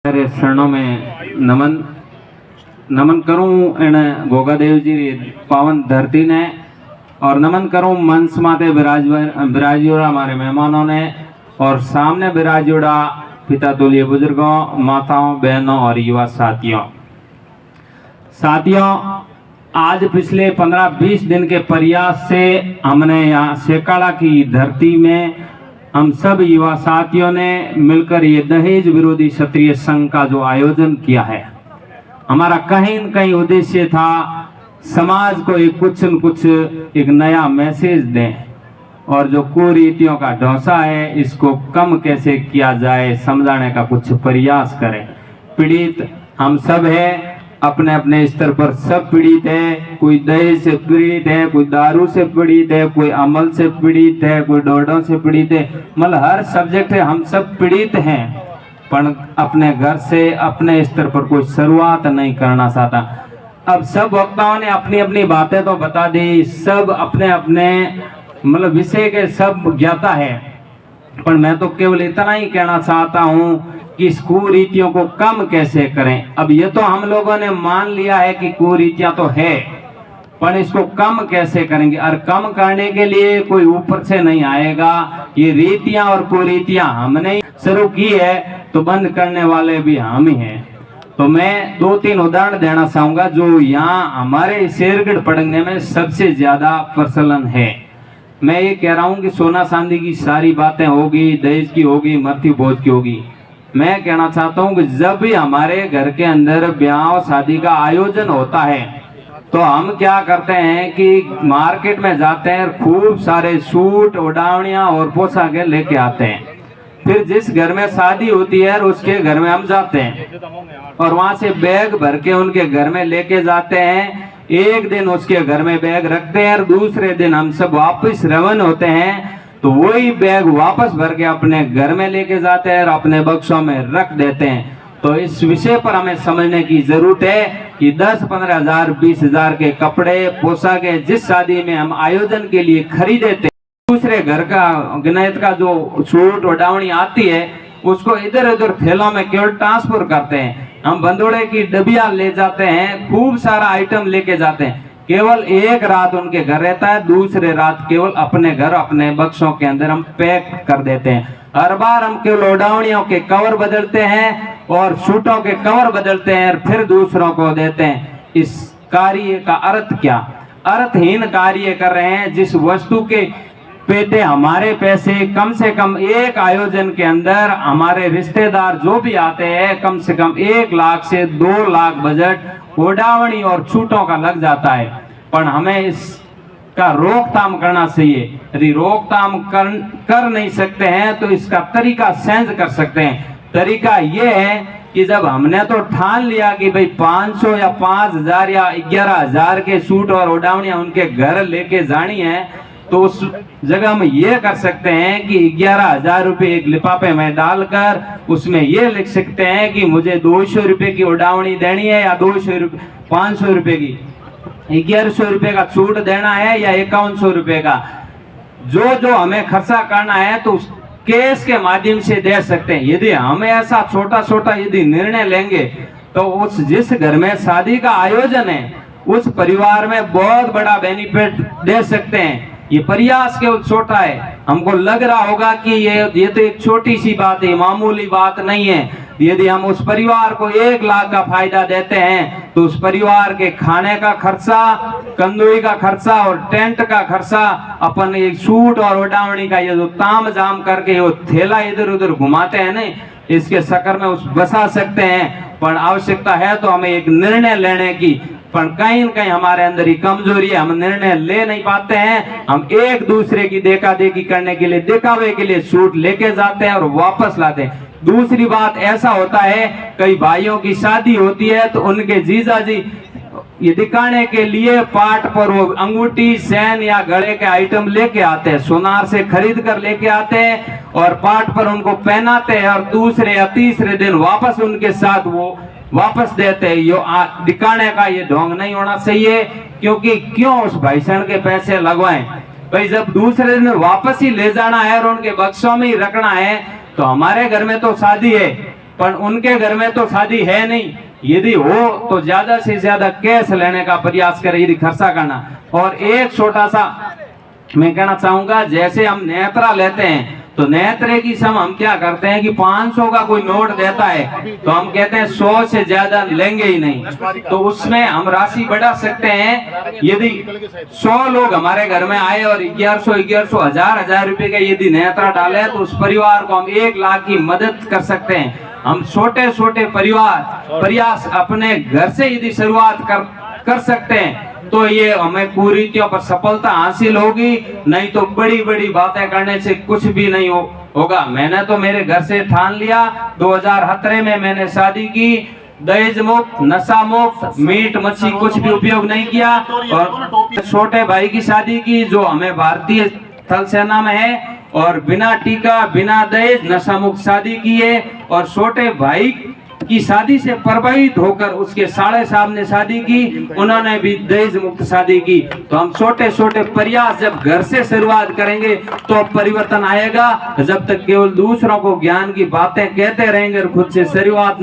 मेरे शरणों में नमन करूं इन गोगादेव जी पावन धरती ने, और नमन करूं मंच माते विराजोड़ा हमारे मेहमानों ने, और सामने विराजोड़ा पिता तुल्य बुजुर्गों, माताओं, बहनों और युवा साथियों, आज पिछले 15-20 दिन के प्रयास से हमने यहाँ शेकाड़ा की धरती में हम सब युवा साथियों ने मिलकर ये दहेज विरोधी क्षत्रिय संघ का जो आयोजन किया है, हमारा कहीं न कहीं उद्देश्य था समाज को कुछ एक नया मैसेज दें, और जो कुरीतियों का ढौसा है इसको कम कैसे किया जाए समझाने का कुछ प्रयास करें। पीड़ित हम सब है, अपने अपने स्तर पर सब पीड़ित है। कोई दहेज से पीड़ित है, कोई दारू से पीड़ित है, कोई अमल से पीड़ित है, कोई डोडों से पीड़ित है। मतलब हर सब्जेक्ट है, हम सब पीड़ित हैं, पर अपने घर से अपने स्तर पर कोई शुरुआत नहीं करना चाहता। अब सब वक्ताओं ने अपनी अपनी बातें तो बता दी, सब अपने अपने मतलब विषय के सब ज्ञाता है, पर मैं तो केवल इतना ही कहना चाहता हूँ कि इस कुरीतियों को कम कैसे करें। अब ये तो हम लोगों ने मान लिया है कि कुरीतियां तो है, पर इसको कम कैसे करेंगे। और कम करने के लिए कोई ऊपर से नहीं आएगा, ये रीतियां और कुरीतियां हमने शुरू की है, तो बंद करने वाले भी हम ही हैं। तो मैं 2-3 उदाहरण देना चाहूंगा जो यहाँ हमारे शेरगढ़ पड़ंगने में सबसे ज्यादा प्रचलन है। मैं ये कह रहा हूँ कि सोना चांदी की सारी बातें होगी, दहेज की होगी, मृत्यु भोज की होगी। मैं कहना चाहता हूँ कि जब भी हमारे घर के अंदर ब्याह शादी का आयोजन होता है, तो हम क्या करते हैं कि मार्केट में जाते हैं, खूब सारे सूट, ओढ़ावनियां और पोशाकें लेके आते हैं। फिर जिस घर में शादी होती है उसके घर में हम जाते हैं और वहां से बैग भर के उनके घर में लेके जाते हैं। एक दिन उसके घर में बैग रखते हैं और दूसरे दिन हम सब वापस रवाना होते हैं, तो वही बैग वापस भर के अपने घर में लेके जाते हैं और अपने बक्सों में रख देते हैं। तो इस विषय पर हमें समझने की जरूरत है कि 10-15 हजार 20 हजार के कपड़े पोशाकें जिस शादी में हम आयोजन के लिए खरीदे थे, दूसरे घर का गिनायत का जो सूट ओढ़ावनी आती है उसको इधर उधर थैलों में केवल ट्रांसफर करते हैं। हम बंदोड़े की डबिया ले जाते हैं, खूब सारा आइटम लेके जाते हैं। केवल एक रात उनके घर रहता है, दूसरे रात केवल अपने घर अपने बक्सों के अंदर हम पैक कर देते हैं। हर बार हम केवल ओढ़ावनियों के कवर बदलते हैं और सूटों के कवर बदलते हैं और फिर दूसरों को देते हैं। इस कार्य का अर्थ क्या? अर्थहीन कार्य कर रहे हैं। जिस वस्तु के पेटे हमारे पैसे कम से कम एक आयोजन के अंदर हमारे रिश्तेदार जो भी आते हैं, कम से कम 1 लाख से 2 लाख बजट ओढ़ावनी और छूटों का लग जाता है, पर हमें इसका रोकथाम करना चाहिए। यदि रोकथाम कर नहीं सकते हैं तो इसका तरीका चेंज कर सकते हैं। तरीका ये है कि जब हमने तो ठान लिया कि भाई 500 या 5000 या 11000 के सूट और ओढ़ावनियां उनके घर लेके जानी है, तो उस जगह हम ये कर सकते हैं कि 11000 रुपये एक लिफाफे में डालकर उसमें ये लिख सकते हैं कि मुझे 200 रुपये की ओढ़ावनी देनी है या 500 रुपये की, 1100 रुपये का छूट देना है या 5100 रुपये का। जो हमें खर्चा करना है तो केस के माध्यम से दे सकते हैं। यदि हम ऐसा छोटा यदि निर्णय लेंगे तो उस जिस घर में शादी का आयोजन है उस परिवार में बहुत बड़ा बेनिफिट दे सकते हैं। ये प्रयास केवल छोटा है, हमको लग रहा होगा कि ये तो एक छोटी सी बात है, मामूली बात नहीं है। यदि हम उस परिवार को 1 लाख का फायदा देते हैं तो उस परिवार के खाने का खर्चा, कंदुई का खर्चा और टेंट का खर्चा, अपन एक सूट और ओढ़ावनी का ये जो ताम जाम करके वो थैला इधर उधर घुमाते हैं ना, इसके चक्कर में उस बचा सकते हैं। पर आवश्यकता है तो हमें एक निर्णय लेने की, पर कहीं न कहीं हमारे अंदर ही कमजोरी है, हम निर्णय ले नहीं पाते हैं। हम एक दूसरे की देखा देखी करने के लिए, दिखावे के लिए सूट लेके जाते हैं और वापस लाते हैं। दूसरी बात ऐसा होता है, कई भाइयों की शादी होती है तो उनके जीजा जी ये दिखाने के लिए पाट पर वो अंगूठी, चैन या गले के आइटम लेके आते हैं, सोनार से खरीद कर लेके आते हैं और पाट पर उनको पहनाते हैं और दूसरे या तीसरे दिन वापस उनके साथ वो वापस देते हैं। यो दिखाने का ये ढोंग नहीं होना चाहिए, क्योंकि क्यों उस भाईसण के पैसे लगवाएं भाई, जब दूसरे दिन वापस ही ले जाना है और उनके बक्सों में ही रखना है। तो हमारे घर में तो शादी है, पर उनके घर में तो शादी है नहीं। यदि हो तो ज्यादा से ज्यादा कैश लेने का प्रयास करें, यदि खर्चा करना। और एक छोटा सा मैं कहना चाहूंगा, जैसे हम नेत्रा लेते हैं तो नेत्रे की सम हम क्या करते हैं कि 500 का कोई नोट देता है तो हम कहते हैं 100 से ज्यादा लेंगे ही नहीं। तो उसमें हम राशि बढ़ा सकते हैं। यदि 100 लोग हमारे घर में आए और 1100 1000 रुपए का यदि नेत्रा डाले तो उस परिवार को हम 1 लाख की मदद कर सकते हैं। हम छोटे छोटे प्रयास अपने घर से यदि शुरुआत कर सकते हैं तो ये हमें कुरीतियों पर सफलता हासिल होगी, नहीं तो बड़ी बड़ी बातें करने से कुछ भी नहीं होगा। मैंने तो मेरे घर से ठान लिया, 2017 में मैंने शादी की, दहेज मुक्त, नशा मुक्त, मीट मच्छी कुछ भी उपयोग नहीं किया। और छोटे भाई की शादी की जो हमें भारतीय थल सेना में है, और बिना टीका बिना दहेज नशा मुक्त शादी की है। और छोटे भाई की शादी से प्रभावित होकर उसके साढ़े साहब ने शादी की, उन्होंने भी दहेज मुक्त शादी की। तो हम छोटे छोटे प्रयास जब घर से शुरुआत करेंगे तो परिवर्तन आएगा। जब तक केवल दूसरों को ज्ञान की बातें कहते रहेंगे और खुद से शुरुआत